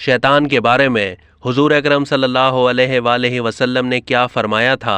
शैतान के बारे में हुजूर अकरम सल्लल्लाहु अलैहि वसल्लम ने क्या फरमाया था?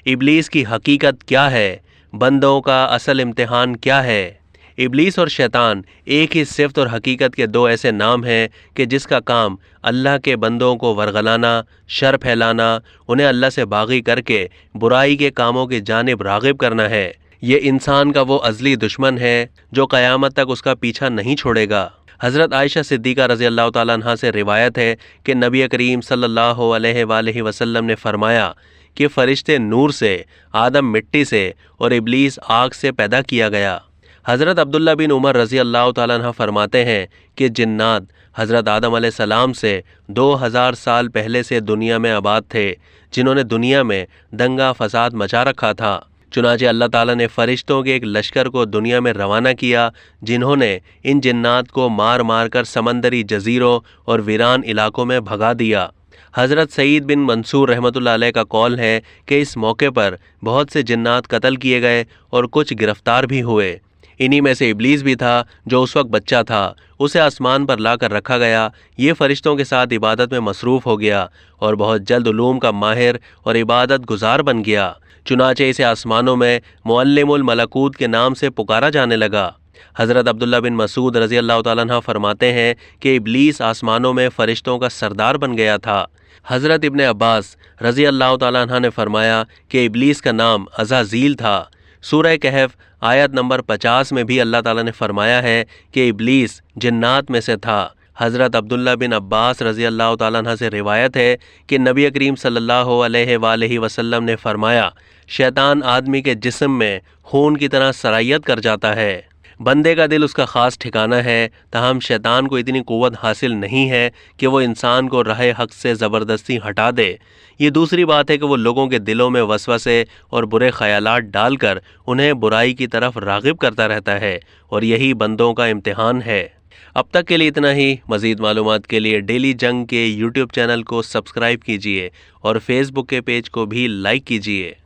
इब्लीस की हकीकत क्या है? बंदों का असल इम्तिहान क्या है? इब्लीस और शैतान एक ही सिफ़त और हकीकत के दो ऐसे नाम हैं कि जिसका काम अल्लाह के बंदों को वरगलाना, शर फैलाना, उन्हें अल्लाह से बागी करके बुराई के कामों की जानिब राग़िब करना है। ये इंसान का वो अज़ली दुश्मन है जो क़यामत तक उसका पीछा नहीं छोड़ेगा। हज़रत आयशा सिद्दीक़ा रज़ी अल्लाह तआला अन्हा से रिवायत है कि नबी करीम सल्लल्लाहु अलैहि वसल्लम ने फरमाया कि फ़रिश्ते नूर से, आदम मिट्टी से और इब्लीस आग से पैदा किया गया। हज़रत अब्दुल्ला बिन उमर रज़ी अल्लाह तआला अन्हा फरमाते हैं कि जिन्नात हज़रत आदम अलैहिस्सलाम से 2000 साल पहले से दुनिया में आबाद थे, जिन्होंने दुनिया में दंगा फसाद मचा रखा था। चुनांचे अल्लाह ताला ने फ़रिश्तों के एक लश्कर को दुनिया में रवाना किया, जिन्होंने इन जिन्नात को मार मार कर समंदरी जजीरों और वीरान इलाकों में भगा दिया। हज़रत सईद बिन मंसूर रहमतुल्लाह अलैह का कौल है कि इस मौके पर बहुत से जिन्नात कत्ल किए गए और कुछ गिरफ्तार भी हुए। इन्हीं में से इब्लीस भी था जो उस वक्त बच्चा था। उसे आसमान पर लाकर रखा गया। ये फ़रिश्तों के साथ इबादत में मसरूफ़ हो गया और बहुत जल्द उलूम का माहिर और इबादत गुजार बन गया। चुनांचे इसे आसमानों में मुअल्लिमुल मलकूत के नाम से पुकारा जाने लगा। हज़रत अब्दुल्ला बिन मसूद रज़ी अल्लाह तआला अन्हु फरमाते हैं कि इब्लीस आसमानों में फ़रिश्तों का सरदार बन गया था। हज़रत इब्ने अब्बास रज़ी अल्लाह तआला अन्हु ने फरमाया कि इब्लीस का नाम अज़ाज़ील था। सूरह कहफ आयत नंबर 50 में भी अल्लाह ताला ने फरमाया है कि इब्लीस जिन्नात में से था। हज़रत अब्दुल्ला बिन अब्बास रज़ी अल्लाह तआला अन्हु से रिवायत है कि नबी करीम सल्लल्लाहु अलैहि वसल्लम ने फरमाया, शैतान आदमी के जिस्म में खून की तरह सरायत कर जाता है। बंदे का दिल उसका ख़ास ठिकाना है, ताहम शैतान को इतनी क़ुव्वत हासिल नहीं है कि वो इंसान को राह हक़ से ज़बरदस्ती हटा दे। ये दूसरी बात है कि वो लोगों के दिलों में वसवसे और बुरे ख़यालात डालकर उन्हें बुराई की तरफ राग़िब करता रहता है, और यही बंदों का इम्तिहान है। अब तक के लिए इतना ही। मज़ीद मालूमात के लिए डेली जंग के यूट्यूब चैनल को सब्सक्राइब कीजिए और फेसबुक के पेज को भी लाइक कीजिए।